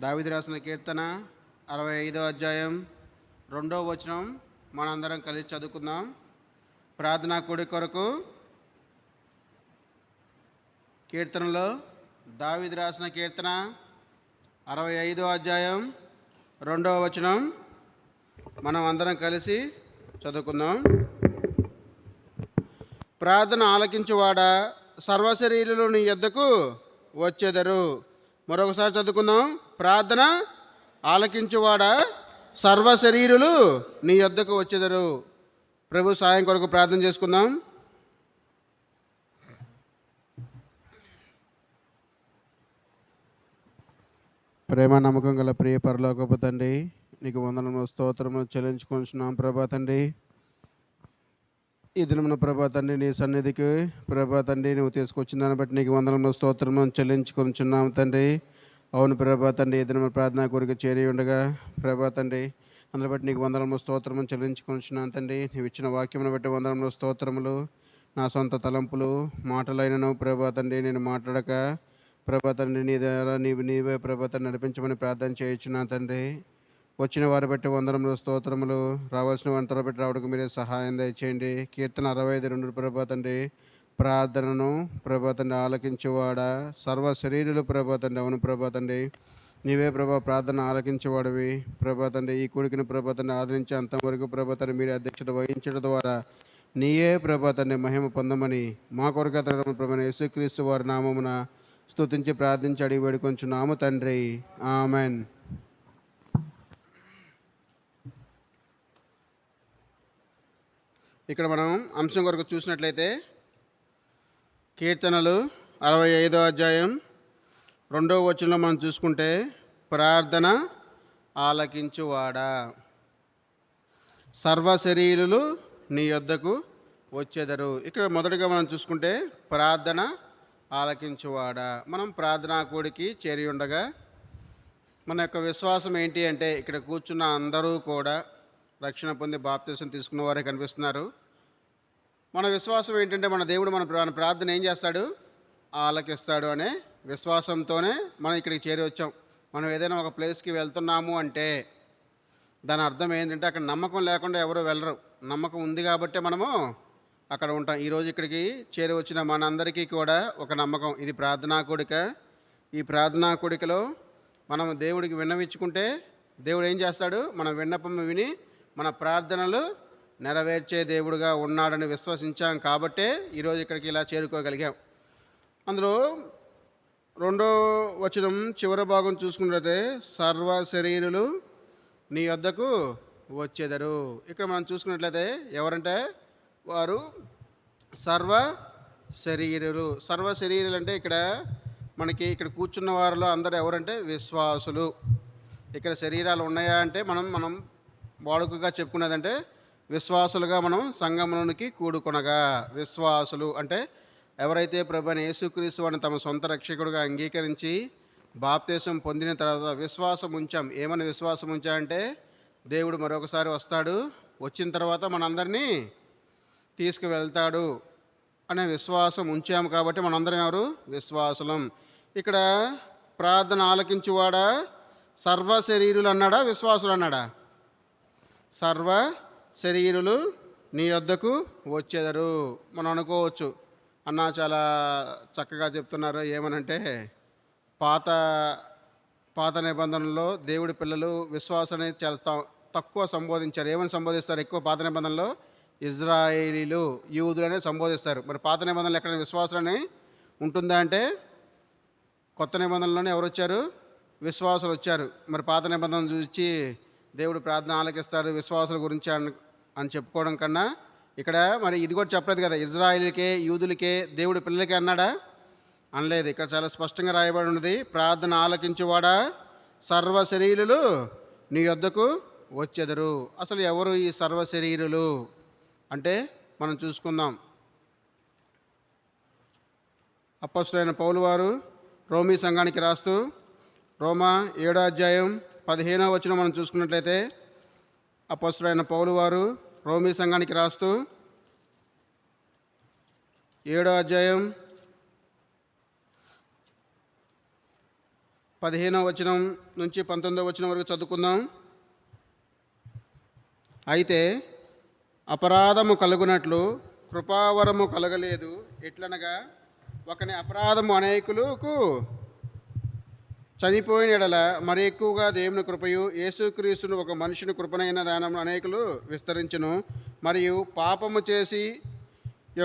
దావీదు రాసిన కీర్తన 65వ అధ్యాయం 2వ వచనం మనందరం కలిసి చదువుకుందాం. ప్రార్థనా కూడి కొరకు కీర్తనలో దావీదు రాసిన కీర్తన 65వ అధ్యాయం 2వ వచనం మనం అందరం కలిసి చదువుకుందాం. ప్రార్థన ఆలకించువాడా, సర్వశరీరులు నీ యొద్దకు వచ్చెదరు. మరొకసారి చదువుకుందాం. ప్రార్థన ఆలకించువాడా, సర్వశరీరులు నీ యొద్దకు వచ్చెదరు. ప్రభు సాయం కొరకు ప్రార్థన చేసుకుందాం. ప్రేమ నమ్మకం గల ప్రియ పరలోకపు తండ్రి, నీకు వందనము స్తోత్రము చెల్లించుకుంటున్నాం ప్రభా తండ్రి. ఈ దినమున ప్రభా తండ్రి నీ సన్నిధికి ప్రభా తండ్రి నువ్వు తీసుకొచ్చిన దాన్ని బట్టి నీకు వందనము స్తోత్రము చెల్లించుకుంటున్నాం తండ్రి. అవును ప్రభా తండ్రి, ఈ దినమున ప్రార్థనా కోరిక చేరి ఉండగా ప్రభా తండ్రి అందుని బట్టి నీకు వందనము స్తోత్రము చెల్లించుకుంటున్నాను తండ్రి. నీవు ఇచ్చిన వాక్యమును బట్టి వందనములు స్తోత్రములు. నా సొంత తలంపులు మాటలైనను ప్రభా తండ్రి నేను మాట్లాడక ప్రభా తండ్రి నీ ద్వారా నీవే ప్రభా తండ్రి నడిపించమని ప్రార్థన చేయించున్నా తండ్రి. వచ్చిన వారి బట్టి వందనములు స్తోత్రములు, రావాల్సిన వారిని త్వరబెట్టి రావడానికి మీరే సహాయం దయచేయండి. కీర్తన 65:2 ప్రభా తండ్రి, ప్రార్థనను ప్రభా తండ్రి ఆలకించేవాడా, సర్వ శరీరులు ప్రభా తండ్రి. అవును ప్రభా తండ్రి, నీవే ప్రభా ప్రార్థన ఆలకించేవాడివి ప్రభా తండ్రి. ఈ కూడికిని ప్రభా తండ్రి ఆదరించి అంతవరకు ప్రభా తండ్రి మీరే అధ్యక్షత వహించడం ద్వారా నీయే ప్రభా తండ్రి మహిమ పొందమని మా కొరకు ప్రభు యేసుక్రీస్తు వారి నామమున స్తుతించి ప్రార్థించి అడిగి వేడుకొంచున్నాము తండ్రి. ఆమెన్. ఇక్కడ మనం అంశం కొరకు చూసినట్లయితే కీర్తనలు 65వ అధ్యాయం 2వ వచనంలో మనం చూసుకుంటే ప్రార్థన ఆలకించువాడా, సర్వశరీరులు నీ యొద్దకు వచ్చెదరు. ఇక్కడ మొదటిగా మనం చూసుకుంటే ప్రార్థన ఆలకించువాడా. మనం ప్రార్థనా కూడికి చేరి ఉండగా మన యొక్క విశ్వాసం ఏంటి అంటే, ఇక్కడ కూర్చున్న అందరూ కూడా రక్షణ పొంది బాప్తిసం తీసుకున్న వారే కనిపిస్తున్నారు. మన విశ్వాసం ఏంటంటే, మన దేవుడు మన ప్రార్థన ఏం చేస్తాడు? ఆలకిస్తాడు అనే విశ్వాసంతోనే మనం ఇక్కడికి చేరి వచ్చాం. మనం ఏదైనా ఒక ప్లేస్కి వెళ్తున్నాము అంటే దాని అర్థం ఏంటంటే, అక్కడ నమ్మకం లేకుండా ఎవరు వెళ్ళరు. నమ్మకం ఉంది కాబట్టి మనము అక్కడ ఉంటాం. ఈరోజు ఇక్కడికి చేరి వచ్చిన మనందరికీ కూడా ఒక నమ్మకం, ఇది ప్రార్థనా కూడిక. ఈ ప్రార్థనా కూడికలో మనం దేవుడికి విన్నవించుకుంటే దేవుడు ఏం చేస్తాడు? మన విన్నపం విని మన ప్రార్థనలు నెరవేర్చే దేవుడుగా ఉన్నాడని విశ్వసించాం కాబట్టే ఈరోజు ఇక్కడికి ఇలా చేరుకోగలిగాం. అందులో 2వ వచనం చివరి భాగం చూసుకున్నట్లయితే సర్వ శరీరులు నీ వద్దకు వచ్చేదరు. ఇక్కడ మనం చూసుకున్నట్లయితే ఎవరంటే వారు సర్వ శరీరులు. సర్వ శరీరులు అంటే ఇక్కడ కూర్చున్న వారిలో అందరూ ఎవరంటే విశ్వాసులు. ఇక్కడ శరీరాలు ఉన్నాయా అంటే మనం వాడుకగా చెప్పుకున్నదంటే విశ్వాసులుగా మనం సంఘంలోనికి కూడుకొనగా. విశ్వాసులు అంటే ఎవరైతే ప్రభువైన యేసుక్రీస్తు వారిని తమ సొంత రక్షకుడిగా అంగీకరించి బాప్తిసం పొందిన తర్వాత విశ్వాసం ఉంచాం. ఏమని విశ్వాసం ఉంచామంటే, దేవుడు మరొకసారి వస్తాడు, వచ్చిన తర్వాత మనందరినీ తీసుకువెళ్తాడు అనే విశ్వాసం ఉంచాము కాబట్టి మనందరం ఎవరు? విశ్వాసులం. ఇక్కడ ప్రార్థన ఆలకించువాడా, సర్వ శరీరులు అన్నాడా, విశ్వాసులు అన్నాడా? సర్వ శరీరులు నీ వద్దకు వచ్చేదరు. మనం అనుకోవచ్చు, అన్న చాలా చక్కగా చెప్తున్నారు. ఏమనంటే, పాత నిబంధనలో దేవుడి పిల్లలు విశ్వాసాన్ని చాలా తక్కువ సంబోధించారు. ఏమని సంబోధిస్తారు ఎక్కువ? పాత నిబంధనలో ఇజ్రాయేలీలు, యూదులనే సంబోధిస్తారు. మరి పాత నిబంధనలు ఎక్కడ విశ్వాసులని ఉంటుందా అంటే, కొత్త నిబంధనలోనే ఎవరు వచ్చారు? విశ్వాసులు వచ్చారు. మరి పాత నిబంధనలు చూసి దేవుడు ప్రార్థన ఆలకిస్తాడు విశ్వాసుల గురించి అని చెప్పుకోవడం కన్నా ఇక్కడ మరి ఇది కూడా చెప్పలేదు కదా, ఇజ్రాయేలీలకే యూదులకే దేవుడి పిల్లలకే అన్నాడా? అనలేదు. ఇక్కడ చాలా స్పష్టంగా రాయబడి ఉన్నది, ప్రార్థన ఆలకించువాడా, సర్వ శరీరులు నీ యొద్దకు వచ్చెదరు. అసలు ఎవరు ఈ సర్వ శరీరులు అంటే మనం చూసుకుందాం. అపోస్తలుడైన పౌలు వారు రోమీ సంఘానికి రాస్తూ రోమా 7వ అధ్యాయం 15వ వచనం మనం చూసుకున్నట్లయితే, అపోస్తలుడైన పౌలు వారు రోమీ సంఘానికి రాస్తూ 7వ అధ్యాయం 15వ వచనం నుంచి 19వ వచనం వరకు చదువుకుందాం. అయితే అపరాధము కలుగునట్లు కృపావరము కలగలేదు. ఎట్లనగా ఒకని అపరాధము అనేకులకు చనిపోయిన ఎడల మరి ఎక్కువగా దేవుని కృపయు యేసుక్రీస్తును ఒక మనుషుని కృపనైన దానం అనేకులు విస్తరించును. మరియు పాపము చేసి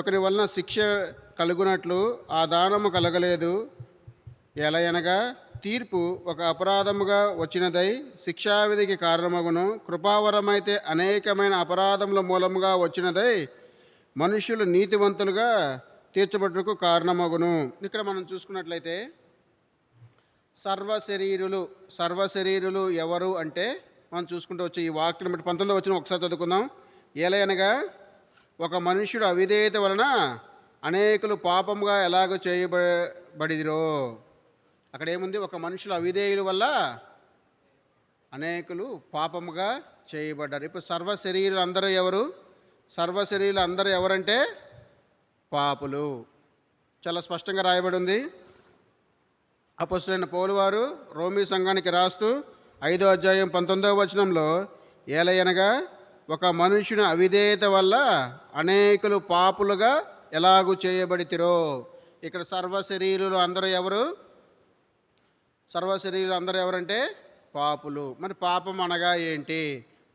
ఒకరి వలన శిక్ష కలుగునట్లు ఆ దానము కలగలేదు. ఎలయనగా తీర్పు ఒక అపరాధముగా వచ్చినదై శిక్షావిధికి కారణమగును. కృపావరమైతే అనేకమైన అపరాధముల మూలముగా వచ్చినదై మనుషులు నీతివంతులుగా తీర్చబడుటకు కారణమగును. ఇక్కడ మనం చూసుకున్నట్లయితే సర్వశరీరులు ఎవరు అంటే మనం చూసుకుంటూ వచ్చే ఈ వాక్యం బట్టి 19వ వచనం ఒకసారి చదువుకుందాం. ఏలయనగా ఒక మనుష్యుడు అవిధేయత వలన అనేకులు పాపముగా ఎలాగో చేయబడిరో. అక్కడ ఏముంది? ఒక మనుషులు అవిధేయుల వల్ల అనేకులు పాపముగా చేయబడ్డారు. ఇప్పుడు సర్వశరీరులు అందరూ ఎవరు? సర్వశరీరులు అందరూ ఎవరంటే పాపులు. చాలా స్పష్టంగా రాయబడి ఉంది. అపొస్తలుడైన పౌలు వారు రోమీ సంఘానికి రాస్తూ 5వ అధ్యాయం 19వ వచనంలో ఏలయనగా ఒక మనుషుని అవిధేయత వల్ల అనేకులు పాపులుగా ఎలాగూ చేయబడితిరో. ఇక్కడ సర్వశరీరులు అందరూ ఎవరు? సర్వశరీరులు అందరూ ఎవరంటే పాపులు. మరి పాపం అనగా ఏంటి?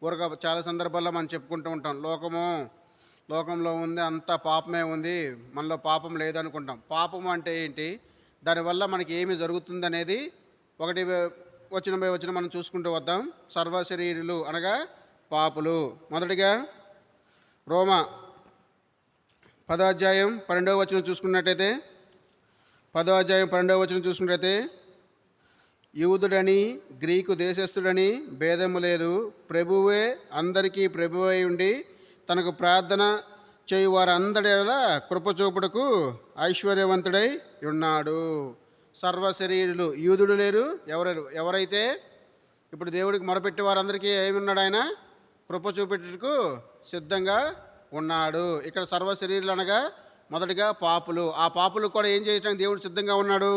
ఊరగా చాలా సందర్భాల్లో మనం చెప్పుకుంటూ ఉంటాం, లోకంలో ఉంది అంతా పాపమే ఉంది, మనలో పాపం లేదనుకుంటాం. పాపం అంటే ఏంటి, దానివల్ల మనకి ఏమి జరుగుతుంది అనేది ఒకటి వచ్చిన మనం చూసుకుంటూ వద్దాం. సర్వశరీరులు అనగా పాపులు. మొదటిగా రోమా 10వ అధ్యాయం 12వ వచనం చూసుకున్నట్టయితే 10వ అధ్యాయం 12వ వచనం చూసుకున్నట్టయితే యూదుడని గ్రీకు దేశస్థుడని భేదము లేదు, ప్రభువే అందరికీ ప్రభువై ఉండి తనకు ప్రార్థన చేయు వారందరి కృపచూపుటకు ఐశ్వర్యవంతుడై ఉన్నాడు. సర్వశరీరులు, యూదుడు లేరు, ఎవరైతే ఇప్పుడు దేవుడికి మొరపెట్టే వారందరికీ ఏమున్నాడు? ఆయన కృప చూపెట్టుటకు సిద్ధంగా ఉన్నాడు. ఇక్కడ సర్వశరీరులు అనగా మొదటిగా పాపులు. ఆ పాపులు కూడా ఏం చేయడానికి దేవుడు సిద్ధంగా ఉన్నాడు?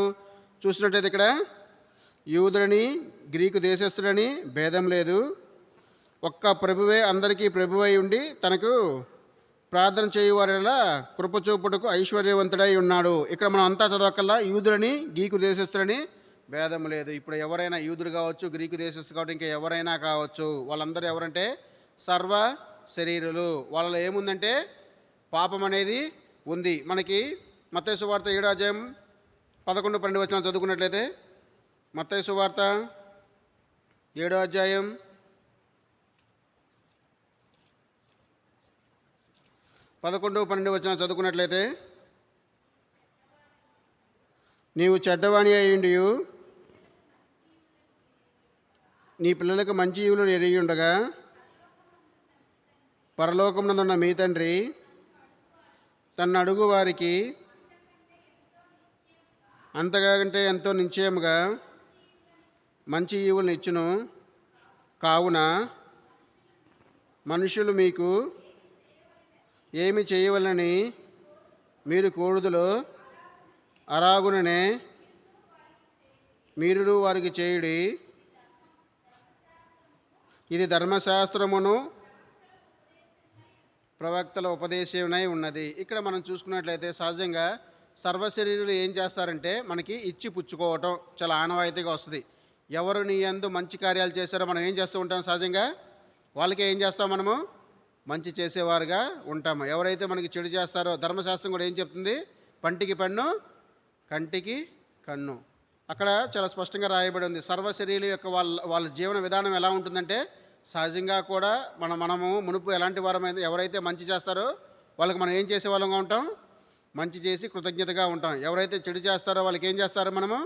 చూసినట్టయితే ఇక్కడ యూదుడని గ్రీకు దేశస్థుడని భేదం లేదు, ఒక్క ప్రభువే అందరికీ ప్రభువై ఉండి తనకు ప్రార్థన చేయువారిలా కృపచూపుటకు ఐశ్వర్యవంతుడై ఉన్నాడు. ఇక్కడ మనం అంతా చదవకల్లా యూదులని గ్రీకు దేశస్థులని భేదం లేదు. ఇప్పుడు ఎవరైనా యూదుడు కావచ్చు, గ్రీకు దేశస్థు కావచ్చు, ఇంకా ఎవరైనా కావచ్చు, వాళ్ళందరూ ఎవరంటే సర్వ శరీరులు. వాళ్ళలో ఏముందంటే పాపం అనేది ఉంది. మనకి మత్తయి సువార్త 7వ అధ్యాయం 11-12 వచనాలు చదువుకున్నట్లయితే మత్తయి సువార్త 7వ అధ్యాయం 11-12 వచనాలు చదువుకున్నట్లయితే నీవు చెడ్డవాణి అయ్యుండి నీ పిల్లలకు మంచి ఈవులను ఎరిగి ఉండగా పరలోకమునందున్న మీ తండ్రి తన్ను అడుగు వారికి అంతకంటే ఎంతో నిశ్చయముగా మంచి ఈవులను ఇచ్చును. కావున మనుషులు మీకు ఏమి చేయవలని మీరు కోరుదులో అలాగుననే మీరు వారికి చేయుడి. ఇది ధర్మశాస్త్రమును ప్రవక్తల ఉపదేశమై ఉన్నది. ఇక్కడ మనం చూసుకున్నట్లయితే సహజంగా సర్వశరీరులు ఏం చేస్తారంటే మనకి ఇచ్చి పుచ్చుకోవటం చాలా ఆనవాయితీగా వస్తుంది. ఎవరు నీ యందు మంచి కార్యాలు చేశారో మనం ఏం చేస్తూ ఉంటాం? సహజంగా వాళ్ళకే ఏం చేస్తాం? మనము మంచి చేసేవారుగా ఉంటాము. ఎవరైతే మనకి చెడు చేస్తారో ధర్మశాస్త్రం కూడా ఏం చెప్తుంది? పంటికి పన్ను, కంటికి కన్ను. అక్కడ చాలా స్పష్టంగా రాయబడి ఉంది. సర్వశరీరుల యొక్క వాళ్ళ జీవన విధానం ఎలా ఉంటుందంటే సహజంగా కూడా మనము మునుపు ఎలాంటి వారమైతే ఎవరైతే మంచి చేస్తారో వాళ్ళకి మనం ఏం చేసే వాళ్ళంగా ఉంటాం? మంచి చేసి కృతజ్ఞతగా ఉంటాం. ఎవరైతే చెడు చేస్తారో వాళ్ళకి ఏం చేస్తారో మనము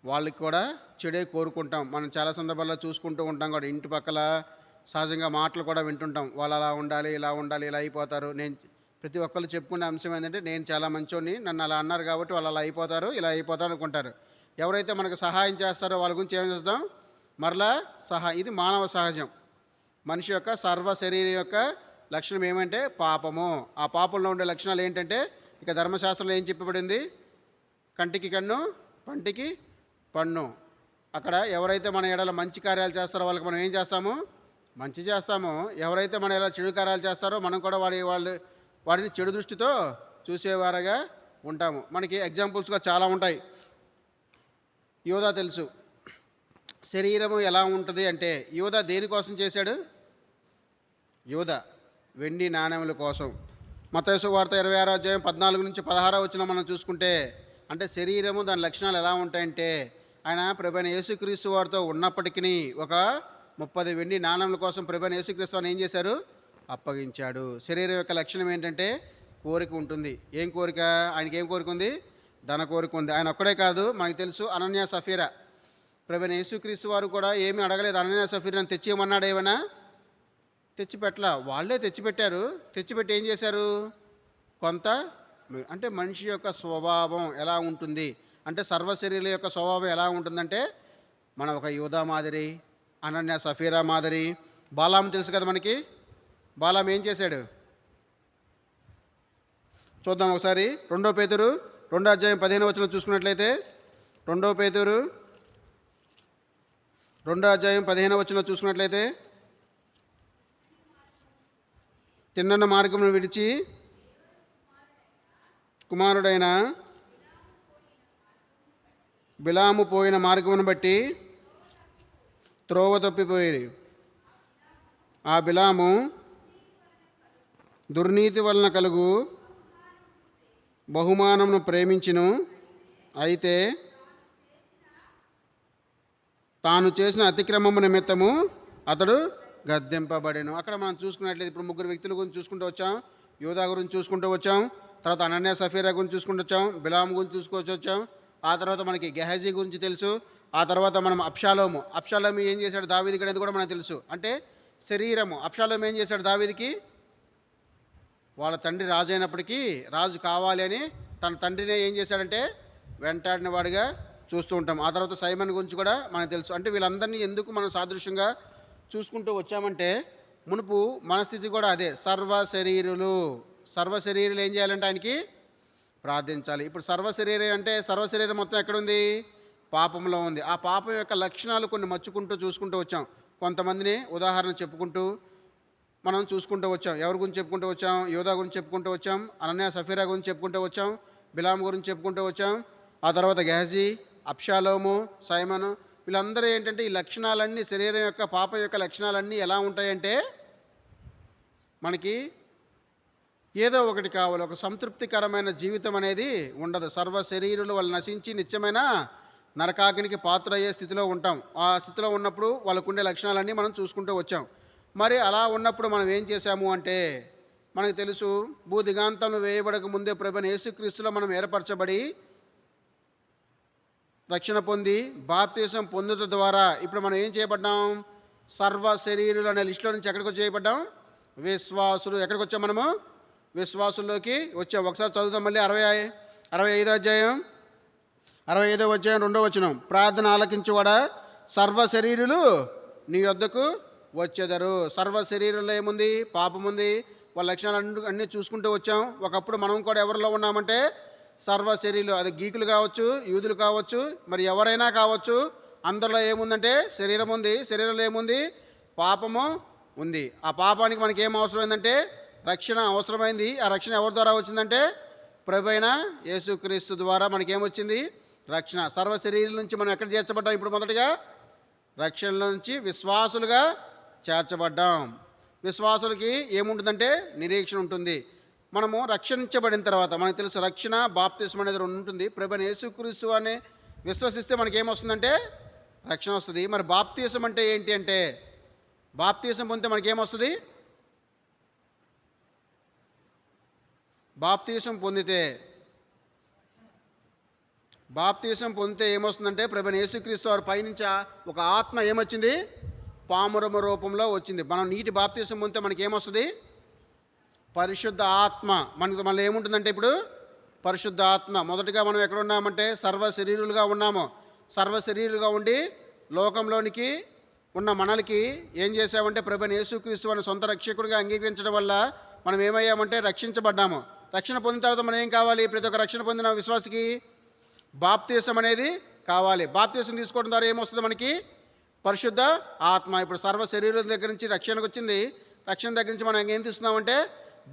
వాళ్ళకి కూడా చెడే కోరుకుంటాం. మనం చాలా సందర్భాల్లో చూసుకుంటూ ఉంటాం కూడా. ఇంటి పక్కల సహజంగా మాటలు కూడా వింటుంటాం. వాళ్ళు అలా ఉండాలి, ఇలా ఉండాలి, ఇలా అయిపోతారు. ప్రతి ఒక్కళ్ళు చెప్పుకునే అంశం ఏంటంటే నేను చాలా మంచోని, నన్ను అలా అన్నారు కాబట్టి వాళ్ళు అలా అయిపోతారు, ఇలా అయిపోతారు అనుకుంటారు. ఎవరైతే మనకు సహాయం చేస్తారో వాళ్ళ గురించి ఏం చేస్తాం? మరలా ఇది మానవ సహజం. మనిషి యొక్క సర్వ శరీరం యొక్క లక్షణం ఏమంటే పాపము. ఆ పాపంలో ఉండే లక్షణాలు ఏంటంటే ఇక ధర్మశాస్త్రంలో ఏం చెప్పబడింది? కంటికి కన్ను, పంటికి పన్ను. అక్కడ ఎవరైతే మన ఎడల మంచి కార్యాలు చేస్తారో వాళ్ళకి మనం ఏం చేస్తాము? మంచి చేస్తాము. ఎవరైతే మన ఎడల చెడు కార్యాలు చేస్తారో మనం కూడా వారిని చెడు దృష్టితో చూసేవారుగా ఉంటాము. మనకి ఎగ్జాంపుల్స్గా చాలా ఉంటాయి. యోధా తెలుసు. శరీరము ఎలా ఉంటుంది అంటే, యోధా దేనికోసం చేశాడు? యోధా వెండి నాణెముల కోసం. మత్తయి సువార్త 26వ అధ్యాయం 14 నుంచి 16 వచనం మనం చూసుకుంటే, అంటే శరీరము దాని లక్షణాలు ఎలా ఉంటాయంటే, ఆయన ప్రభువైన యేసుక్రీస్తు వారితో ఉన్నప్పటికీ ఒక 30 వెండి నాణెముల కోసం ప్రభువైన యేసుక్రీస్తు వారిని ఏం చేశారు? అప్పగించాడు. శరీరం యొక్క లక్షణం ఏంటంటే కోరిక ఉంటుంది. ఏం కోరిక? ఆయనకి ఏం కోరిక ఉంది? ధన కోరిక ఉంది. ఆయన ఒక్కడే కాదు, మనకు తెలుసు అనన్య సఫీరా. ప్రభువైన యేసుక్రీస్తు వారు కూడా ఏమీ అడగలేదు. అనన్య సఫీరాని తెచ్చియమన్నాడు ఏమైనా? తెచ్చిపెట్టలా. వాళ్ళే తెచ్చిపెట్టారు. తెచ్చిపెట్టి ఏం చేశారు? కొంత అంటే మనిషి యొక్క స్వభావం ఎలా ఉంటుంది అంటే, సర్వశరీరుల యొక్క స్వభావం ఎలా ఉంటుందంటే, మన ఒక యూదా మాదిరి, అనన్య సఫీరా మాదిరి. బాలాం తెలుసు కదా మనకి. బాలాం ఏం చేశాడు? చూద్దాం ఒకసారి. 2 పేతురు 2వ అధ్యాయం 15వ వచనం చూసుకున్నట్లయితే, 2 పేతురు 2వ అధ్యాయం 15వ వచనం చూసుకున్నట్లయితే, తిన్నన్న మార్గమును విడిచి కుమారుడైన బిలాము పోయిన మార్గమును బట్టి త్రోవ తప్పిపోయి, ఆ బిలాము దుర్నీతి వలన కలుగు బహుమానమును ప్రేమించును, అయితే తాను చేసిన అతిక్రమము నిమిత్తము అతడు గద్దెంపబడెను. అక్కడ మనం చూసుకున్నట్లయితే ఇప్పుడు 3 వ్యక్తుల గురించి చూసుకుంటూ వచ్చాం. యోధా గురించి చూసుకుంటూ వచ్చాం, తర్వాత అనన్య సఫీరా గురించి చూసుకుంటూ వచ్చాం, బిలాం గురించి చూసుకొచ్చి వచ్చాం. ఆ తర్వాత మనకి గెహజీ గురించి తెలుసు. ఆ తర్వాత మనం అబ్షాలోము ఏం చేశాడు దావీదుకి అనేది కూడా మనకు తెలుసు. అంటే శరీరము. అబ్షాలోము ఏం చేశాడు దావీదుకి? వాళ్ళ తండ్రి రాజు అయినప్పటికీ రాజు కావాలి అని తన తండ్రినే ఏం చేశాడంటే వెంటాడిన వాడిగా చూస్తూ ఉంటాం. ఆ తర్వాత సైమన్ గురించి కూడా మనకు తెలుసు. అంటే వీళ్ళందరినీ ఎందుకు మనం సాదృశ్యంగా చూసుకుంటూ వచ్చామంటే, మునుపు మన స్థితి కూడా అదే. సర్వశరీరులు ఏం చేయాలంటే ఆయనకి ప్రార్థించాలి. ఇప్పుడు సర్వశరీరం అంటే సర్వశరీరం మొత్తం ఎక్కడుంది? పాపంలో ఉంది. ఆ పాపం యొక్క లక్షణాలు కొన్ని మచ్చుకుంటూ చూసుకుంటూ వచ్చాం. కొంతమందిని ఉదాహరణ చెప్పుకుంటూ మనం చూసుకుంటూ వచ్చాం. ఎవరి గురించి చెప్పుకుంటూ వచ్చాం? యోధా గురించి చెప్పుకుంటూ వచ్చాం, అనన్య సఫీరా గురించి చెప్పుకుంటూ వచ్చాం, బిలాం గురించి చెప్పుకుంటూ వచ్చాం. ఆ తర్వాత గెహజీ, అబ్షాలోము, సైమను, వీళ్ళందరూ ఏంటంటే ఈ లక్షణాలన్నీ, శరీరం యొక్క పాపం యొక్క లక్షణాలన్నీ ఎలా ఉంటాయంటే, మనకి ఏదో ఒకటి కావాలి. ఒక సంతృప్తికరమైన జీవితం అనేది ఉండదు. సర్వ శరీరులు వాళ్ళు నశించి నిత్యమైన నరకాగ్నికి పాత్ర అయ్యే స్థితిలో ఉంటాం. ఆ స్థితిలో ఉన్నప్పుడు వాళ్ళకుండే లక్షణాలన్నీ మనం చూసుకుంటూ వచ్చాం. మరి అలా ఉన్నప్పుడు మనం ఏం చేశాము అంటే, మనకు తెలుసు, భూదిగాంతంలో వేయబడక ముందే ప్రభువైన యేసుక్రీస్తులో మనం ఏర్పరచబడి రక్షణ పొంది బాప్తీసం పొందుట ద్వారా ఇప్పుడు మనం ఏం చేయబడ్డాం? సర్వ శరీరులు అనే లిస్టులో నుంచి ఎక్కడికి చేయబడ్డాం? విశ్వాసులు. ఎక్కడికి వచ్చాం మనము? విశ్వాసుల్లోకి వచ్చాం. ఒకసారి చదువుతాం మళ్ళీ. 65వ అధ్యాయం 65వ అధ్యాయం 2వ వచనం. ప్రార్థన ఆలకించువాడా, సర్వ శరీరులు నీ యొద్దకు వచ్చేదరు. సర్వ శరీరంలో ఏముంది? పాపం ఉంది. వాళ్ళ లక్షణాలు అన్నీ చూసుకుంటూ వచ్చాం. ఒకప్పుడు మనం కూడా ఎవరిలో ఉన్నామంటే సర్వ శరీరులు. అది గీకులు కావచ్చు, యూదులు కావచ్చు, మరి ఎవరైనా కావచ్చు. అందరిలో ఏముందంటే శరీరం ఉంది. శరీరంలో ఏముంది? పాపము ఉంది. ఆ పాపానికి మనకి ఏం అవసరమైందంటే రక్షణ అవసరమైంది. ఆ రక్షణ ఎవరి ద్వారా వచ్చిందంటే ప్రభువైన యేసుక్రీస్తు ద్వారా మనకేమొచ్చింది? రక్షణ. సర్వ శరీరం నుంచి మనం ఎక్కడ చేర్చబడ్డాం? ఇప్పుడు మొదటిగా రక్షణలో నుంచి విశ్వాసులుగా చేర్చబడ్డాం. విశ్వాసులకి ఏముంటుందంటే నిరీక్షణ ఉంటుంది. మనము రక్షించబడిన తర్వాత మనకు తెలుసు రక్షణ, బాప్తిస్మం అనేది 2 ఉంటుంది. ప్రభువైన యేసుక్రీస్తు అని విశ్వసిస్తే మనకేమొస్తుందంటే రక్షణ వస్తుంది. మరి బాప్తిసం అంటే ఏంటి అంటే, బాప్తిసం పొందితే మనకేమొస్తుంది? బాప్తిసం పొందితే ఏమొస్తుందంటే, ప్రభువైన యేసుక్రీస్తు వారి పైనుంచి ఒక ఆత్మ ఏమొచ్చింది? పామురమ రూపంలో వచ్చింది. మనం నీటి బాప్తిసం పొందితే మనకేమొస్తుంది? పరిశుద్ధ ఆత్మ. మనకి మళ్ళీ ఏముంటుందంటే ఇప్పుడు పరిశుద్ధ ఆత్మ. మొదటిగా మనం ఎక్కడ ఉన్నామంటే సర్వ శరీరులుగా ఉన్నాము. సర్వ శరీరులుగా ఉండి లోకంలోనికి ఉన్న మనలకి ఏం చేసామంటే ప్రభువైన యేసుక్రీస్తు అని సొంత రక్షకుడిగా అంగీకరించడం వల్ల మనం ఏమయ్యామంటే రక్షించబడ్డాము. రక్షణ పొందిన తర్వాత మనం ఏం కావాలి? ప్రతి ఒక్క రక్షణ పొందిన విశ్వాసికి బాప్తిసం అనేది కావాలి. బాప్తీసం తీసుకోవడం ద్వారా ఏమొస్తుంది మనకి? పరిశుద్ధ ఆత్మ. ఇప్పుడు సర్వ శరీరం దగ్గర నుంచి రక్షణకు వచ్చింది. రక్షణ దగ్గర నుంచి మనం ఏం తీసుకున్నామంటే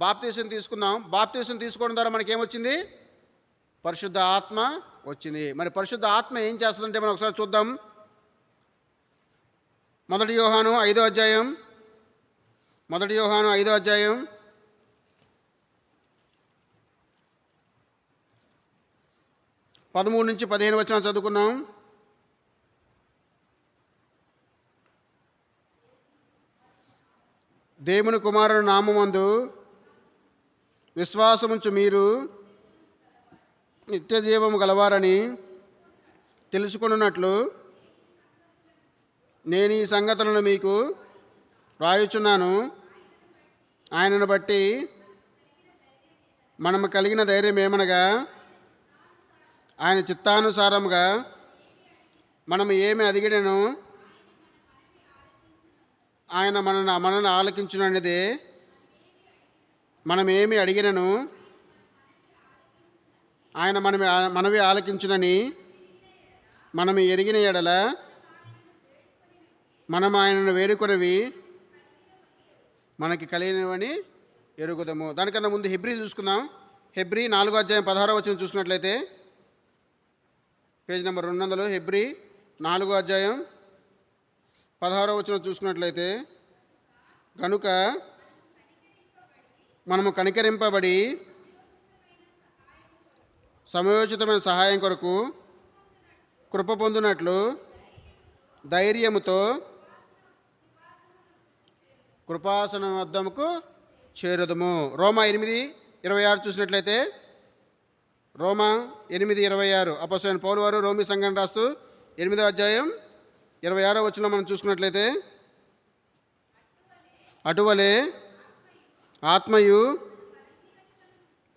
బాప్తీసం తీసుకున్నాం. బాప్తీసం తీసుకోవడం ద్వారా మనకి ఏమొచ్చింది? పరిశుద్ధ ఆత్మ వచ్చింది. మరి పరిశుద్ధ ఆత్మ ఏం చేస్తుందంటే మనం ఒకసారి చూద్దాం. 1 యోహాను 5వ అధ్యాయం 13 నుంచి 15 వచనాలు చదువుకున్నాం. దేవుని కుమారుని నామమందు విశ్వాసముంచు మీరు నిత్య జీవము గలవారని తెలుసుకొనున్నట్లు నేను ఈ సంగతులను మీకు రాయుచున్నాను. ఆయనను బట్టి మనము కలిగిన ధైర్యం ఏమనగా, ఆయన చిత్తానుసారముగా మనము ఏమి అడిగినను ఆయన మనల్ని ఆలకించుననేదే. మనం ఏమి అడిగినను ఆయన మనవి ఆలకించునని మనం ఎరిగిన ఎడల మనం ఆయనను వేడుకొనవి మనకి కలిగినవని ఎరుగుదము. దానికన్నా ముందు హెబ్రీ చూసుకుందాం. హెబ్రీ 4వ అధ్యాయం 16వ వచనం చూసుకున్నట్లయితే, పేజ్ నెంబర్ 200, హెబ్రీ 4వ అధ్యాయం 16వ వచనం చూసుకున్నట్లయితే, కనుక మనము కనికరింపబడి సమయోచితమైన సహాయం కొరకు కృప పొందినట్లు ధైర్యముతో కృపాసనం వద్దముకు చేరుదము. రోమా 8:26 చూసినట్లయితే, రోమా 8:26 అపొస్తలుడైన పౌలు వారు రోమీ సంఘాన్ని రాస్తూ 8వ అధ్యాయం 26వ వచనం మనం చూసుకున్నట్లయితే, అటువలే ఆత్మయు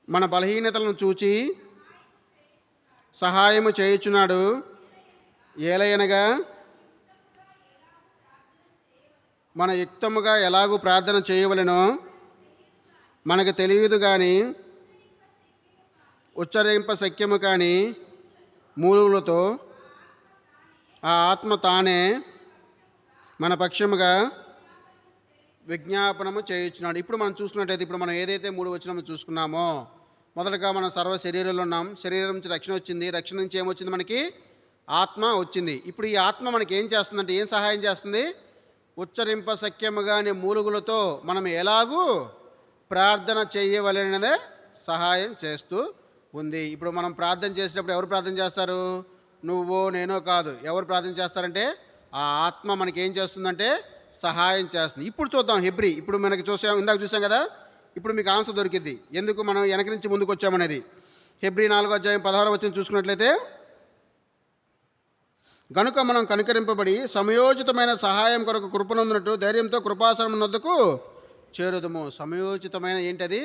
మన బలహీనతలను చూచి సహాయము చేయుచున్నాడు. ఏలయనగా మన యుక్తముగా ఎలాగూ ప్రార్థన చేయవలెనో మనకు తెలియదు కానీ ఉచ్చరింప శక్యము కానీ మూలుగులతో ఆ ఆత్మ తానే మన పక్షముగా విజ్ఞాపనము చేయుచున్నాడు. ఇప్పుడు మనం చూసుకున్నట్టయితే, ఇప్పుడు మనం ఏదైతే 3 వచనము చూసుకున్నామో, మొదటగా మనం సర్వ శరీరంలో ఉన్నాం. శరీరం నుంచి రక్షణ వచ్చింది. రక్షణ నుంచి ఏమొచ్చింది? మనకి ఆత్మ వచ్చింది. ఇప్పుడు ఈ ఆత్మ మనకి ఏం చేస్తుందంటే, ఏం సహాయం చేస్తుంది? ఉచ్చరింప శక్యముగానే మూలుగులతో మనం ఎలాగూ ప్రార్థన చేయవలెనదే సహాయం చేస్తూ ఉంది. ఇప్పుడు మనం ప్రార్థన చేసేటప్పుడు ఎవరు ప్రార్థన చేస్తారు? నువ్వో నేనో కాదు. ఎవరు ప్రార్థన చేస్తారంటే ఆ ఆత్మ మనకి ఏం చేస్తుందంటే సహాయం చేస్తుంది. ఇప్పుడు చూద్దాం హెబ్రీ. ఇప్పుడు మనకి ఇందాక చూసాం కదా, ఇప్పుడు మీకు ఆన్సర్ దొరికింది ఎందుకు మనం వెనక నుంచి ముందుకు వచ్చామనేది. హెబ్రీ 4వ అధ్యాయం 16వ వచనం చూసుకున్నట్లయితే, గనుక మనం కనికరింపబడి సమయోచితమైన సహాయం కొరకు కృపనొందినట్టు ధైర్యంతో కృపాసనం వద్దకు చేరుదము. సమయోచితమైన ఏంటది?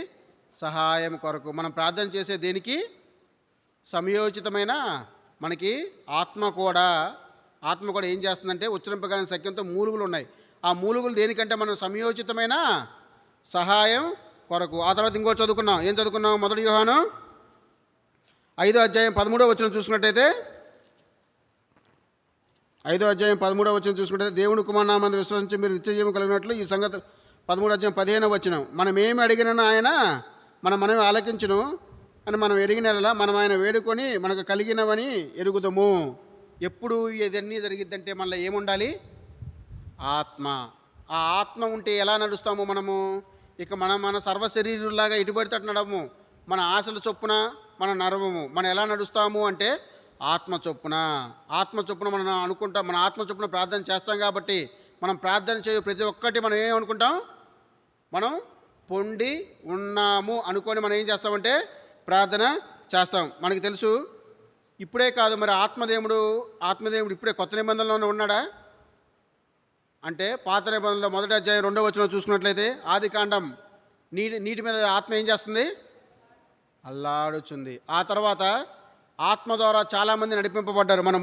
సహాయం కొరకు మనం ప్రార్థన చేసే దేనికి? సమయోచితమైన మనకి ఆత్మ కూడా ఏం చేస్తుందంటే ఉచ్చరింపగలిగిన శక్యంతో మూలుగులు ఉన్నాయి. ఆ మూలుగులు దేనికంటే మనం సమయోచితమైన సహాయం కొరకు. ఆ తర్వాత ఇంకో చదువుకున్నాం. ఏం చదువుకున్నాం? 1 యోహాను 5వ అధ్యాయం 13వ వచనం చూసుకున్నట్టయితే, 5వ అధ్యాయం 13వ వచనం చూసుకుంటే, దేవుని కుమారనామందు విశ్వసించి మీరు నిత్యజీవం కలిగినట్లు ఈ సంగతి. 13వ అధ్యాయం 15వ వచనం, మనం ఏమి అడిగినా ఆయన మనమే ఆలకించును అని మనం ఎరిగిన మనం ఆయన వేడుకొని మనకు కలిగినవని ఎరుగుదము. ఎప్పుడు ఇదన్నీ జరిగిద్దంటే మనలో ఏముండాలి? ఆత్మ. ఆ ఆత్మ ఉంటే ఎలా నడుస్తాము మనము? ఇక మన సర్వశరీరులాగా ఇటుబడితే నడవము. మన ఆశల చొప్పున మనం నడవము. మనం ఎలా నడుస్తాము అంటే ఆత్మ చొప్పున మనం అనుకుంటాం. మన ఆత్మ చొప్పున ప్రార్థన చేస్తాం కాబట్టి మనం ప్రార్థన చేయు ప్రతి ఒక్కటి మనం ఏమనుకుంటాం? మనం పొండి ఉన్నాము అనుకొని మనం ఏం చేస్తామంటే ప్రార్థన చేస్తాం. మనకి తెలుసు. ఇప్పుడే కాదు, మరి ఆత్మదేవుడు ఇప్పుడే కొత్త నిబంధనలోనే ఉన్నాడా అంటే, పాత నిబంధనలో 1వ అధ్యాయం 2వ వచనం చూసుకున్నట్లయితే, ఆదికాండం నీటి మీద ఆత్మ ఏం చేస్తుంది? అల్లాడుచుంది. ఆ తర్వాత ఆత్మ ద్వారా చాలామంది నడిపింపబడ్డారు. మన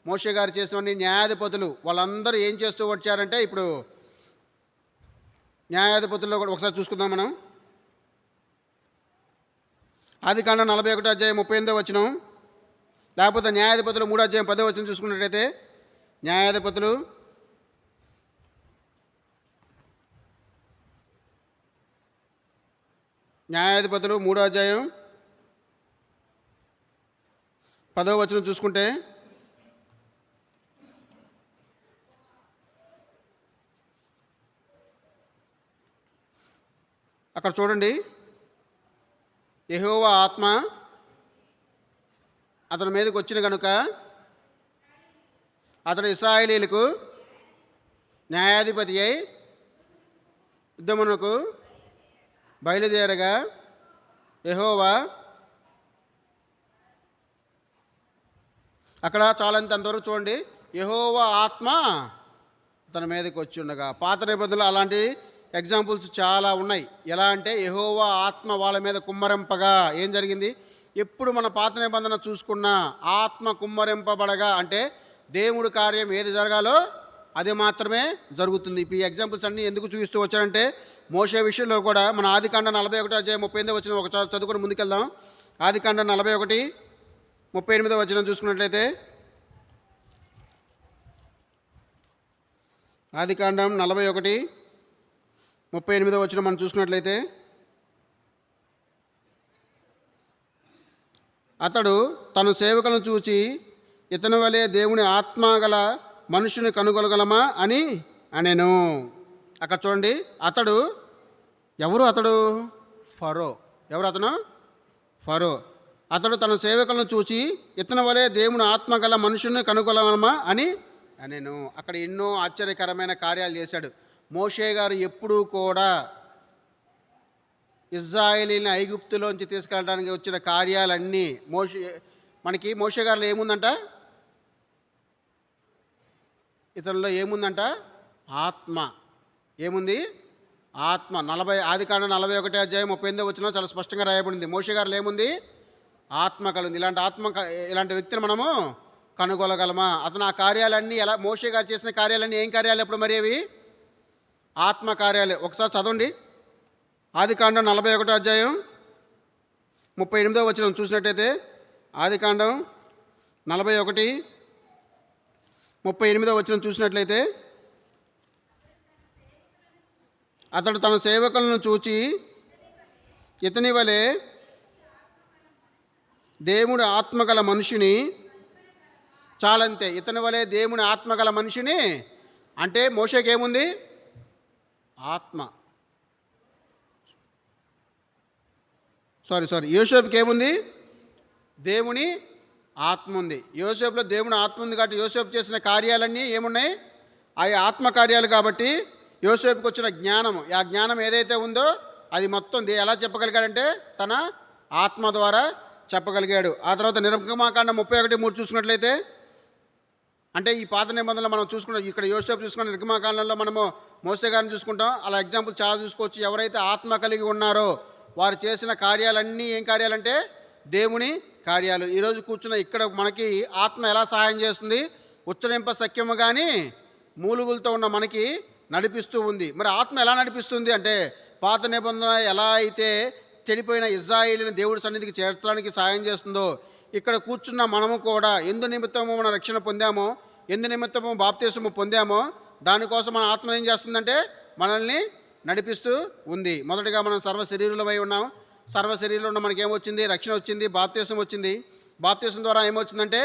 మోషే గారు చేసినవన్నీ న్యాయాధిపతులు వాళ్ళందరూ ఏం చేస్తూ వచ్చారంటే, ఇప్పుడు న్యాయాధిపతుల్లో కూడా ఒకసారి చూసుకుందాం మనం. ఆదికాండం 41వ అధ్యాయం 38వ వచనం, లేకపోతే న్యాయాధిపతులు 3వ అధ్యాయం 10వ వచనం చూసుకున్నట్లయితే న్యాయాధిపతులు 3వ అధ్యాయం 10వ వచనం చూసుకుంటే అక్కడ చూడండి, యెహోవా ఆత్మ అతని మీదకి వచ్చిన కనుక అతడు ఇశ్రాయేలీయులకు న్యాయాధిపతి అయి యుద్ధమునకు బయలుదేరగా యెహోవా అక్కడ చాలంత అంతవరకు చూడండి. యెహోవా ఆత్మ అతని మీదకి వచ్చి ఉండగా. పాత నిబంధనలు అలాంటి ఎగ్జాంపుల్స్ చాలా ఉన్నాయి. ఎలా అంటే యెహోవా ఆత్మ వాళ్ళ మీద కుమ్మరింపగా ఏం జరిగింది? ఎప్పుడు మన పాత నిబంధన చూసుకున్నా ఆత్మ కుమ్మరింపబడగా అంటే దేవుడి కార్యం ఏది జరగాలో అది మాత్రమే జరుగుతుంది. ఇప్పుడు ఈ ఎగ్జాంపుల్స్ అన్నీ ఎందుకు చూపిస్తూ వచ్చారంటే మోషే విషయంలో కూడా మన ఆదికాండం 41వ అధ్యాయం 38వ వచనం ఒక చదువుకొని ముందుకెళ్దాం. ఆదికాండం 41 38వ వచనం చూసుకున్నట్లయితే ఆదికాండం 41 38వ వచనం మనం చూసుకున్నట్లయితే అతడు తన సేవకులను చూచి ఇతని వలె దేవుని ఆత్మ గల మనుషుని కనుగొనగలమా అని అనెను. అక్కడ చూడండి, అతడు ఎవరు? అతడు ఫరో. ఎవరు అతను? ఫరో. అతడు తన సేవకులను చూచి ఇతని వలె దేవుని ఆత్మ గల మనుషుని కనుగొనగలమా అని అనెను. అక్కడ ఎన్నో ఆశ్చర్యకరమైన కార్యాలు చేశాడు. మోషే గారు ఎప్పుడూ కూడా ఇశ్రాయేలీని ఐగుప్తులోంచి తీసుకెళ్ళడానికి వచ్చిన కార్యాలన్నీ మనకి మోషే గారిలో ఏముందంట? ఇతరుల్లో ఏముందంట? ఆత్మ. ఏముంది? ఆత్మ. ఆదికాండం 41వ అధ్యాయం 38వ వచనం చాలా స్పష్టంగా రాయబడింది. మోషే గారిలో ఏముంది? ఆత్మ కలిగింది. ఇలాంటి వ్యక్తిని మనము కనుగొనగలమా? అతను ఆ కార్యాలన్నీ ఎలా మోషే గారు చేసిన కార్యాలన్నీ ఏం కార్యాలు? ఎప్పుడు మరి అవి ఆత్మ కార్యాలే. ఒకసారి చదవండి. ఆదికాండం 41వ అధ్యాయం 38వ వచనం చూసినట్టయితే ఆదికాండం 41 38వ వచనం చూసినట్లయితే అతడు తన సేవకులను చూచి ఇతని వలె దేవుడి ఆత్మగల మనిషిని చాలంతే. ఇతని వలె దేవుని ఆత్మగల మనిషిని అంటే మోషేకి ఏముంది? ఆత్మ. యోసేపుకి ఏముంది? దేవుని ఆత్మ ఉంది. యోసేపులో దేవుని ఆత్మ ఉంది కాబట్టి యోసేపు చేసిన కార్యాలన్నీ ఏమున్నాయి? అవి ఆత్మకార్యాలు కాబట్టి యోసేపుకి వచ్చిన జ్ఞానము, ఆ జ్ఞానం ఏదైతే ఉందో అది మొత్తం ఎలా చెప్పగలిగాడంటే తన ఆత్మ ద్వారా చెప్పగలిగాడు. ఆ తర్వాత నిర్గమాకాండం 31:3 చూసుకున్నట్లయితే అంటే ఈ పాత నిబంధనలు మనం చూసుకుంటాం. ఇక్కడ యోసేపు చూసుకున్న నిర్గమాకాండంలో మనము మోసే గారిని చూసుకుంటాం. అలా ఎగ్జాంపుల్ చాలా చూసుకోవచ్చు. ఎవరైతే ఆత్మ కలిగి ఉన్నారో వారు చేసిన కార్యాలన్నీ ఏం కార్యాలంటే దేవుని కార్యాలు. ఈరోజు కూర్చున్న ఇక్కడ మనకి ఆత్మ ఎలా సహాయం చేస్తుంది? ఉచ్చరింప సఖ్యము కానీ మూలుగులతో ఉన్న మనకి నడిపిస్తూ ఉంది. మరి ఆత్మ ఎలా నడిపిస్తుంది అంటే పాత నిబంధన ఎలా అయితే చెడిపోయిన ఇశ్రాయేలుని దేవుడి సన్నిధికి చేర్చడానికి సహాయం చేస్తుందో ఇక్కడ కూర్చున్న మనము కూడా ఎందు నిమిత్తము మన రక్షణ పొందామో, ఎందు నిమిత్తము బాప్తిస్మము పొందామో దానికోసం మన ఆత్మ ఏం చేస్తుందంటే మనల్ని నడిపిస్తూ ఉంది. మొదటిగా మనం సర్వ శరీరులమై ఉన్నాం. సర్వ శరీరంలో ఉన్న మనకి ఏమొచ్చింది? రక్షణ వచ్చింది, బాప్తిసం వచ్చింది. బాప్తిసం ద్వారా ఏమొచ్చిందంటే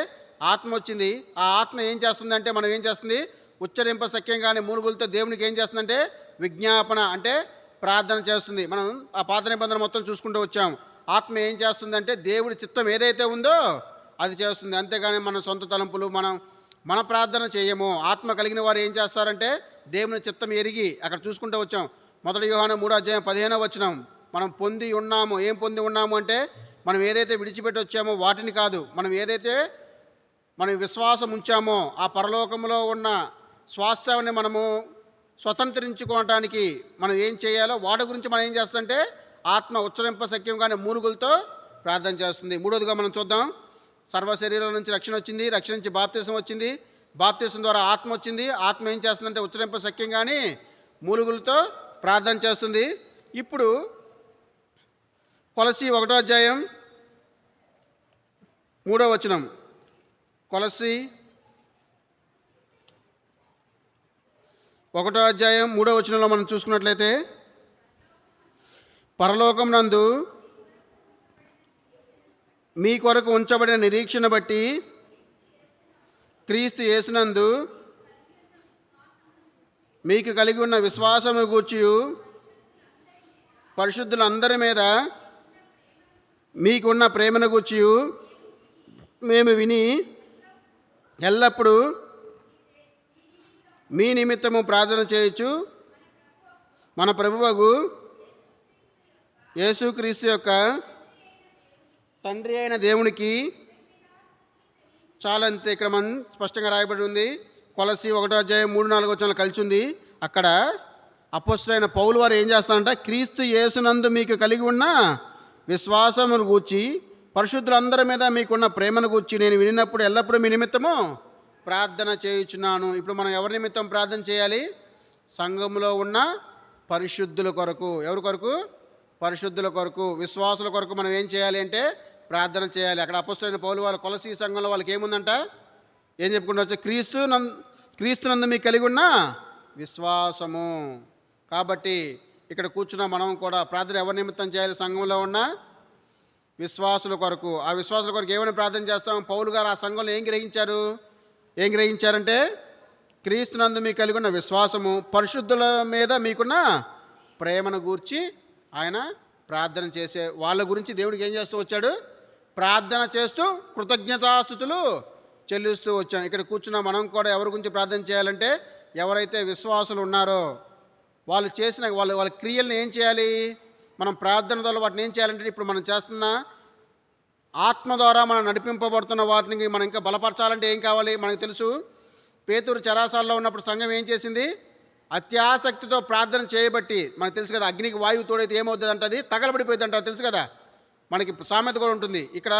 ఆత్మ వచ్చింది. ఆ ఆత్మ ఏం చేస్తుందంటే మనం ఏం చేస్తుంది? ఉచ్చరింప సఖ్యంగానే మూలుగులతో దేవునికి ఏం చేస్తుందంటే విజ్ఞాపన అంటే ప్రార్థన చేస్తుంది. మనం ఆ పాత నిబంధన మొత్తం చూసుకుంటూ వచ్చాం. ఆత్మ ఏం చేస్తుందంటే దేవుడి చిత్తం ఏదైతే ఉందో అది చేస్తుంది. అంతేగాని మన సొంత తలంపులు మన ప్రార్థన చేయము. ఆత్మ కలిగిన వారు ఏం చేస్తారంటే దేవుని చిత్తం ఎరిగి అక్కడ చూసుకుంటూ వచ్చాం. 1 యోహాను 3వ అధ్యాయం 15వ వచనం మనం పొంది ఉన్నాము. ఏం పొంది ఉన్నాము అంటే మనం ఏదైతే విడిచిపెట్టి వచ్చామో వాటిని కాదు, మనం విశ్వాసం ఉంచామో ఆ పరలోకంలో ఉన్న స్వాస్థ్యాన్ని మనము స్వతంత్రించుకోవటానికి మనం ఏం చేయాలో వాటి గురించి మనం ఏం చేస్తుంటే ఆత్మ ఉచ్చరింప సఖ్యంగానే మూలుగులతో ప్రార్థన చేస్తుంది. మూడోదిగా మనం చూద్దాం. సర్వ శరీరం నుంచి రక్షణ వచ్చింది, రక్షణ నుంచి బాప్తిసం వచ్చింది, బాప్తిసం ద్వారా ఆత్మ వచ్చింది. ఆత్మ ఏం చేస్తుందంటే ఉచ్చరింప సఖ్యంగానే మూలుగులతో ప్రార్థన చేస్తుంది. ఇప్పుడు కొలస్సీ 1వ అధ్యాయం 3వ వచనం కొలస్సీ 1:3 మనం చూసుకున్నట్లయితే, పరలోకం నందు మీ కొరకు ఉంచబడిన నిరీక్షణ బట్టి క్రీస్తు యేసునందు మీకు కలిగి ఉన్న విశ్వాసమును గూర్చి పరిశుద్ధులందరి మీద మీకున్న ప్రేమను గూర్చి మేము విని ఎల్లప్పుడూ మీ నిమిత్తము ప్రార్థన చేయొచ్చు మన ప్రభువగు యేసుక్రీస్తు యొక్క తండ్రి అయిన దేవునికి. చాలా అంతే. ఇక్కడ మనం స్పష్టంగా రాయబడి ఉంది. కొలస్సీ 1:3-4 కలిసి ఉంది. అక్కడ అపొస్తలుడైన పౌలు వారు ఏం చేస్తారంట, క్రీస్తు యేసునందు మీకు కలిగి ఉన్న విశ్వాసమును గూర్చి పరిశుద్ధులందరి మీద మీకున్న ప్రేమను గూర్చి నేను వినినప్పుడు ఎల్లప్పుడూ మీ నిమిత్తము ప్రార్థన చేయుచున్నాను. ఇప్పుడు మనం ఎవరి నిమిత్తం ప్రార్థన చేయాలి? సంఘంలో ఉన్న పరిశుద్ధుల కొరకు. ఎవరి కొరకు? పరిశుద్ధుల కొరకు, విశ్వాసుల కొరకు మనం ఏం చేయాలి అంటే ప్రార్థన చేయాలి. అక్కడ అపొస్తలుడైన పౌలు వారు కొలస్సీ సంఘంలో వాళ్ళకి ఏముందంట, ఏం చెప్పుకుంటూ క్రీస్తునందు మీకు కలిగి ఉన్న విశ్వాసము. కాబట్టి ఇక్కడ కూర్చున్న మనం కూడా ప్రార్థన ఎవరి నిమిత్తం చేయాలి? సంఘంలో ఉన్న విశ్వాసుల కొరకు. ఆ విశ్వాసుల కొరకు ఏమైనా ప్రార్థన చేస్తాం? పౌలు గారు ఆ సంఘంలో ఏం గ్రహించారంటే, క్రీస్తునందు మీకు కలిగి ఉన్న విశ్వాసము, పరిశుద్ధుల మీద మీకున్న ప్రేమను గూర్చి ఆయన ప్రార్థన చేసే వాళ్ళ గురించి దేవుడికి ఏం చేస్తూ వచ్చాడు? ప్రార్థన చేస్తూ కృతజ్ఞతాస్తుతులు చెల్లిస్తూ వచ్చాం. ఇక్కడ కూర్చున్న మనం కూడా ఎవరి గురించి ప్రార్థన చేయాలంటే, ఎవరైతే విశ్వాసులు ఉన్నారో వాళ్ళు చేసిన వాళ్ళ క్రియలను ఏం చేయాలి? మనం ప్రార్థన ద్వారా వాటిని ఏం చేయాలంటే, ఇప్పుడు మనం చేస్తున్న ఆత్మ ద్వారా మనం నడిపింపబడుతున్న వాటిని మనం ఇంకా బలపరచాలంటే ఏం కావాలి? మనకు తెలుసు, పేతురు చెరాసాల్లో ఉన్నప్పుడు సంఘం ఏం చేసింది? అత్యాసక్తితో ప్రార్థన చేయబట్టి, మనకు తెలుసు కదా, అగ్నికి వాయువు తోడైతే ఏమవుతుంది అంటే అది తగలబడిపోయింది అంటారు, తెలుసు కదా, మనకి సామెత కూడా ఉంటుంది. ఇక్కడ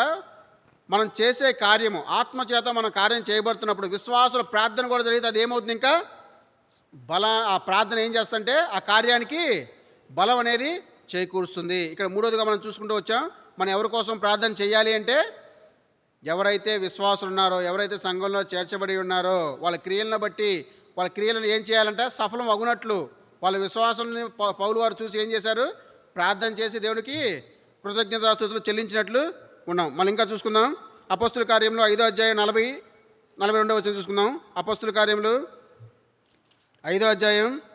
మనం చేసే కార్యము ఆత్మచేత మనం కార్యం చేయబడుతున్నప్పుడు విశ్వాసుల ప్రార్థన కూడా జరిగితే అది ఏమవుతుంది? ఇంకా ఆ ప్రార్థన ఏం చేస్తుంటే ఆ కార్యానికి బలం అనేది చేకూరుస్తుంది. ఇక్కడ మూడోదిగా మనం చూసుకుంటూ వచ్చాం, మనం ఎవరి కోసం ప్రార్థన చేయాలి అంటే, ఎవరైతే విశ్వాసులు ఉన్నారో, ఎవరైతే సంఘంలో చేర్చబడి ఉన్నారో వాళ్ళ క్రియలను బట్టి, వాళ్ళ క్రియలను ఏం చేయాలంటే సఫలం అగునట్లు వాళ్ళ విశ్వాసాలని పౌలు వారు చూసి ఏం చేశారు? ప్రార్థన చేసి దేవునికి కృతజ్ఞతాస్తుతులు చెల్లించినట్లు ఉన్నాం. మనం ఇంకా చూసుకుందాం. అపొస్తలుల కార్యంలో 5:40-42 చూసుకుందాం. అపొస్తలుల కార్యములు 5వ అధ్యాయం 4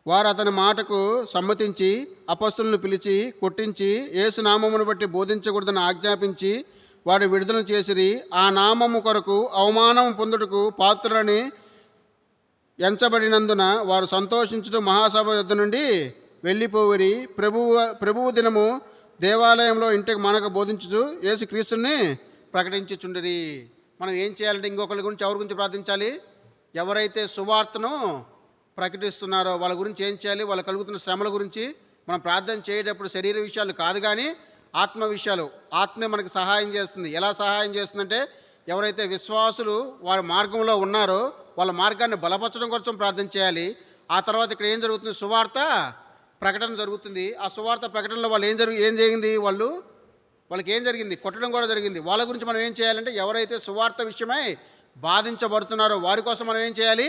వారు అతని మాటకు సమ్మతించి అపొస్తలులను పిలిచి కొట్టించి యేసు నామమును బట్టి బోధించకూడదని ఆజ్ఞాపించి వాడు విడుదల చేసిరి. ఆ నామము కొరకు అవమానం పొందుటకు పాత్రులని ఎంచబడినందున వారు సంతోషించుతూ మహాసభ యుద్ధ నుండి వెళ్ళిపోవిరి. ప్రభువు దినము దేవాలయంలో ఇంటికి మనకు బోధించుచు యేసు క్రీస్తుని ప్రకటించుచుండిరి. మనం ఏం చేయాలంటే ఇంకొకరి గురించి ఎవరి గురించి ప్రార్థించాలి? ఎవరైతే సువార్తను ప్రకటిస్తున్నారో వాళ్ళ గురించి ఏం చేయాలి? వాళ్ళు కలుగుతున్న శ్రమల గురించి మనం ప్రార్థన చేసేటప్పుడు శరీర విషయాలు కాదు కానీ ఆత్మ విషయాలు, ఆత్మే మనకు సహాయం చేస్తుంది. ఎలా సహాయం చేస్తుందంటే, ఎవరైతే విశ్వాసులు వారి మార్గంలో ఉన్నారో వాళ్ళ మార్గాన్ని బలపరచడం కోసం ప్రార్థన చేయాలి. ఆ తర్వాత ఇక్కడ ఏం జరుగుతుంది? సువార్త ప్రకటన జరుగుతుంది. ఆ సువార్త ప్రకటనలో వాళ్ళు ఏం జరిగింది? వాళ్ళకి ఏం జరిగింది? కొట్టడం కూడా జరిగింది. వాళ్ళ గురించి మనం ఏం చేయాలంటే, ఎవరైతే సువార్త విషయమై బాధించబడుతున్నారో వారి కోసం మనం ఏం చేయాలి?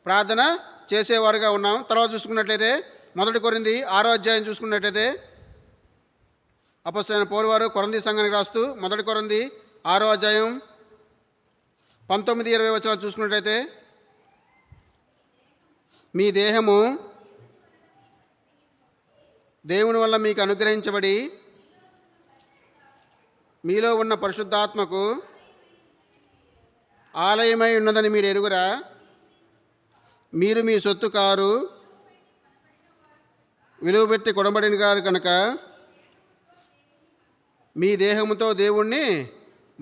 ప్రార్థన చేసేవారుగా ఉన్నాం. తర్వాత చూసుకున్నట్లయితే 1 కొరింథీ 6వ అధ్యాయం చూసుకున్నట్లయితే, అపొస్తలుడైన పౌలు వారు కొరింథీ సంఘానికి రాస్తూ 1 కొరింథీ 6వ అధ్యాయం 19-20 చూసుకున్నట్లయితే, మీ దేహము దేవుని వల్ల మీకు అనుగ్రహించబడి మీలో ఉన్న పరిశుద్ధాత్మకు ఆలయమై ఉన్నదని మీరు ఎరుగురా? మీరు మీ సొత్తు కారు, విలువ పెట్టి కొనబడిన గారు కనుక మీ దేహముతో దేవుణ్ణి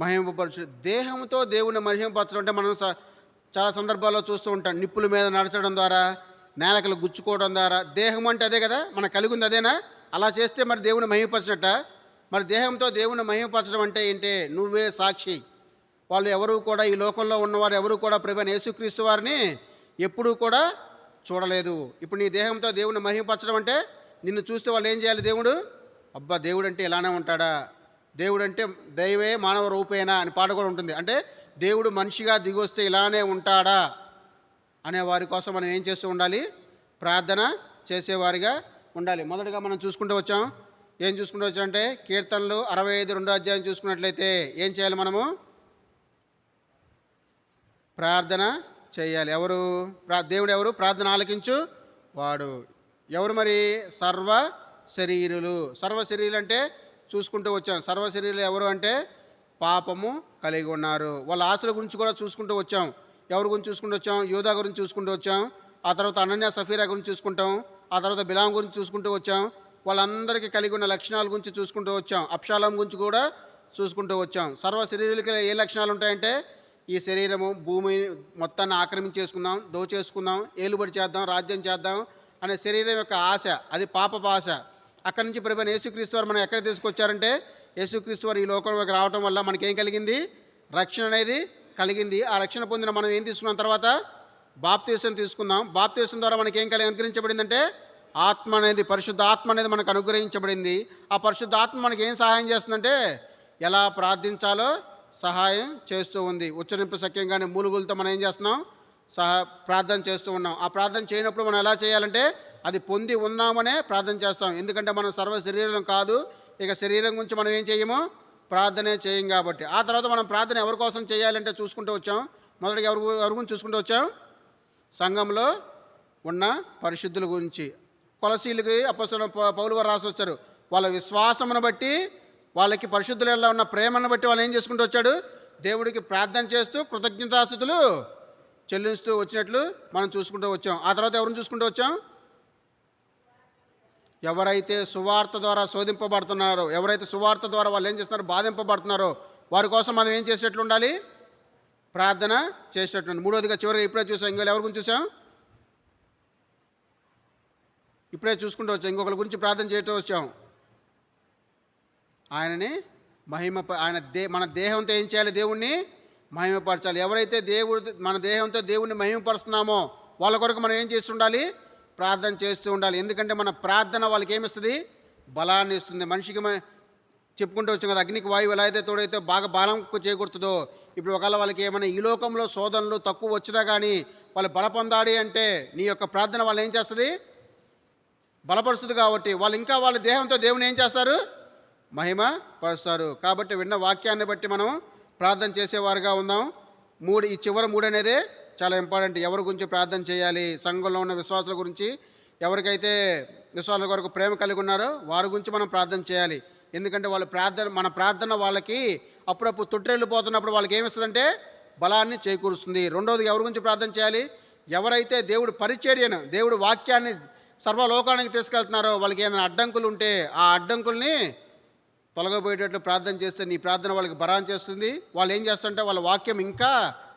మహింపరచు. దేహంతో దేవుణ్ణి మహింపరచడం అంటే మనం చాలా సందర్భాల్లో చూస్తూ ఉంటాం. నిప్పుల మీద నడచడం ద్వారా, నేలకలు గుచ్చుకోవడం ద్వారా. దేహం అంటే అదే కదా, మనకు కలిగి ఉంది అదేనా? అలా చేస్తే మరి దేవుని మహిమపరచినట్ట. మరి దేహంతో దేవుని మహిమపరచడం అంటే ఏంటి? నువ్వే సాక్షి. వాళ్ళు ఎవరు కూడా, ఈ లోకంలో ఉన్నవారు ఎవరు కూడా ప్రభువైన యేసుక్రీస్తు వారిని ఎప్పుడూ కూడా చూడలేదు. ఇప్పుడు నీ దేహంతో దేవుడిని మహిమపరచడం అంటే నిన్ను చూస్తే వాళ్ళు ఏం చేయాలి? దేవుడు అబ్బా దేవుడు అంటే ఇలానే ఉంటాడా, దేవుడు అంటే దైవే మానవ రూపేనా అని పాట కూడా ఉంటుంది. అంటే దేవుడు మనిషిగా దిగొస్తే ఇలానే ఉంటాడా అనే వారి కోసం మనం ఏం చేస్తూ ఉండాలి? ప్రార్థన చేసేవారిగా ఉండాలి. మొదటగా మనం చూసుకుంటూ వచ్చాం. ఏం చూసుకుంటూ వచ్చామంటే కీర్తనలు 65 రెండో అధ్యాయం చూసుకున్నట్లయితే ఏం చేయాలి? మనము ప్రార్థన చేయాలి. ఎవరు దేవుడు ఎవరు? ప్రార్థన ఆలకించు వాడు ఎవరు? మరి సర్వ శరీరులు. సర్వ శరీరులు అంటే చూసుకుంటూ వచ్చాం. సర్వ శరీరులు ఎవరు అంటే పాపము కలిగి ఉన్నారు. వాళ్ళ ఆశల గురించి కూడా చూసుకుంటూ వచ్చాం. ఎవరి గురించి చూసుకుంటూ వచ్చాం? యూదా గురించి చూసుకుంటూ వచ్చాం. ఆ తర్వాత అనన్య సఫీరా గురించి చూసుకుంటాం. ఆ తర్వాత బిలాం గురించి చూసుకుంటూ వచ్చాం. వాళ్ళందరికీ కలిగి ఉన్న లక్షణాల గురించి చూసుకుంటూ వచ్చాం. అబ్షాలోము గురించి కూడా చూసుకుంటూ వచ్చాం. సర్వ శరీరులకి ఏ లక్షణాలు ఉంటాయంటే ఈ శరీరము భూమి మొత్తాన్ని ఆక్రమించేసుకుందాం, దోచేసుకుందాం, ఏలుబడి చేద్దాం, రాజ్యం చేద్దాం అనే శరీరం యొక్క ఆశ, అది పాపపు ఆశ. అక్కడి నుంచి ప్రభువైన యేసుక్రీస్తు వారు మనం ఎక్కడ తీసుకొచ్చారంటే యేసుక్రీస్తు వారు ఈ లోకంలోకి రావడం వల్ల మనకేం కలిగింది? రక్షణ అనేది కలిగింది. ఆ రక్షణ పొందిన మనం ఏం తీసుకున్న తర్వాత బాప్తీసం తీసుకుందాం. బాప్తీసం ద్వారా మనకి ఏం అనుగ్రహించబడిందంటే ఆత్మ అనేది, పరిశుద్ధ ఆత్మ అనేది మనకు అనుగ్రహించబడింది. ఆ పరిశుద్ధ ఆత్మ మనకి ఏం సహాయం చేస్తుందంటే ఎలా ప్రార్థించాలో సహాయం చేస్తూ ఉంది. ఉచ్చరింపు సఖ్యంగానే మూలుగులతో మనం ఏం చేస్తున్నాం? ప్రార్థన చేస్తూ ఉన్నాం. ఆ ప్రార్థన చేయనప్పుడు మనం ఎలా చేయాలంటే అది పొంది ఉన్నామనే ప్రార్థన చేస్తాం. ఎందుకంటే మనం సర్వ శరీరం కాదు, ఇక శరీరం గురించి మనం ఏం చేయము? ప్రార్థనే చేయం కాబట్టి. ఆ తర్వాత మనం ప్రార్థన ఎవరి కోసం చేయాలంటే చూసుకుంటూ వచ్చాం. మొదటిగా ఎవరి గురించి చూసుకుంటూ వచ్చాం? సంఘంలో ఉన్న పరిశుద్ధుల గురించి. కొలసీలకి అపొస్తలుడైన పౌలు వారు రాసి వచ్చారు. వాళ్ళ విశ్వాసమును బట్టి, వాళ్ళకి పరిశుద్ధులలో ఉన్న ప్రేమను బట్టి వాళ్ళు ఏం చేసుకుంటూ వచ్చాడు? దేవుడికి ప్రార్థన చేస్తూ కృతజ్ఞతాస్తుతులు చెల్లిస్తూ వచ్చినట్లు మనం చూసుకుంటూ వచ్చాం. ఆ తర్వాత ఎవరిని చూసుకుంటూ వచ్చాం? ఎవరైతే సువార్త ద్వారా శోధింపబడుతున్నారో, ఎవరైతే సువార్త ద్వారా వాళ్ళు ఏం చేస్తున్నారో బాధింపబడుతున్నారో వారి కోసం మనం ఏం చేసేట్లు ఉండాలి? ప్రార్థన చేసేటట్టు. మూడోదిగా చివరిగా ఇప్పుడే చూసాం. ఇంకో ఎవరి గురించి చూసాం? ఇప్పుడే చూసుకుంటూ వచ్చాం. ఇంకొకరి గురించి ప్రార్థన చేయటం వచ్చాం. ఆయనని మన దేహంతో ఏం చేయాలి? దేవుణ్ణి మహిమపరచాలి. ఎవరైతే మన దేహంతో దేవుణ్ణి మహిమపరుస్తున్నామో వాళ్ళ కొరకు మనం ఏం చేస్తూ ఉండాలి? ప్రార్థన చేస్తూ ఉండాలి. ఎందుకంటే మన ప్రార్థన వాళ్ళకి ఏమిస్తుంది? బలాన్ని ఇస్తుంది. మనిషికి చెప్పుకుంటూ వచ్చాం కదా, అగ్నికి వాయువు ఎలా అయితే తోడైతే బాగా బలం చేకూరుతుందో, ఇప్పుడు ఒకవేళ వాళ్ళకి ఏమైనా ఈ లోకంలో శోధనలు తక్కువ వచ్చినా కానీ వాళ్ళు బల పొందాలి అంటే నీ యొక్క ప్రార్థన వాళ్ళు ఏం చేస్తుంది? బలపరుస్తుంది. కాబట్టి వాళ్ళు ఇంకా వాళ్ళ దేహంతో దేవుని ఏం చేస్తారు? మహిమ పరుస్తారు. కాబట్టి విన్న వాక్యాన్ని బట్టి మనం ప్రార్థన చేసేవారుగా ఉందాం. ఈ చివరి 3 అనేదే చాలా ఇంపార్టెంట్. ఎవరి గురించి ప్రార్థన చేయాలి? సంఘంలో ఉన్న విశ్వాసుల గురించి, ఎవరికైతే విశ్వాసుల కొరకు ప్రేమ కలిగి ఉన్నారో వారి గురించి మనం ప్రార్థన చేయాలి. ఎందుకంటే మన ప్రార్థన వాళ్ళకి అప్పుడప్పుడు తొట్టిరెళ్ళిపోతున్నప్పుడు వాళ్ళకి ఏమిస్తుందంటే బలాన్ని చేకూరుస్తుంది. రెండవది ఎవరి గురించి ప్రార్థన చేయాలి? ఎవరైతే దేవుడు పరిచర్యను, దేవుడు వాక్యాన్ని సర్వలోకానికి తీసుకెళ్తున్నారో వాళ్ళకి ఏమైనా అడ్డంకులు ఉంటే ఆ అడ్డంకుల్ని తొలగబోయేటట్లు ప్రార్థన చేస్తే నీ ప్రార్థన వాళ్ళకి బలాన్ని చేస్తుంది. వాళ్ళు ఏం చేస్తుంటే వాళ్ళ వాక్యం ఇంకా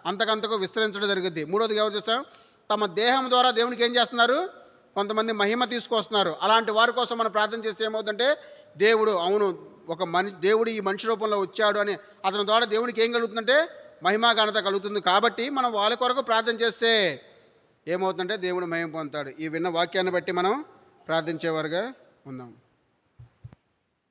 అంతకంతకు విస్తరించడం జరుగుద్ది. మూడోదిగా ఎవరు చేస్తాం? తమ దేహం ద్వారా దేవునికి ఏం చేస్తున్నారు? కొంతమంది మహిమ తీసుకొస్తున్నారు. అలాంటి వారి కోసం మనం ప్రార్థన చేస్తే ఏమవుతుందంటే దేవుడు దేవుడు ఈ మనిషి రూపంలో వచ్చాడు అని అతని ద్వారా దేవునికి ఏం కలుగుతుందంటే మహిమా ఘనత కలుగుతుంది. కాబట్టి మనం వాళ్ళ కొరకు ప్రార్థన చేస్తే ఏమవుతుందంటే దేవుడు మహిమ పొందుతాడు. ఈ విన్న వాక్యాన్ని బట్టి మనం ప్రార్థించేవారుగా ఉందాం.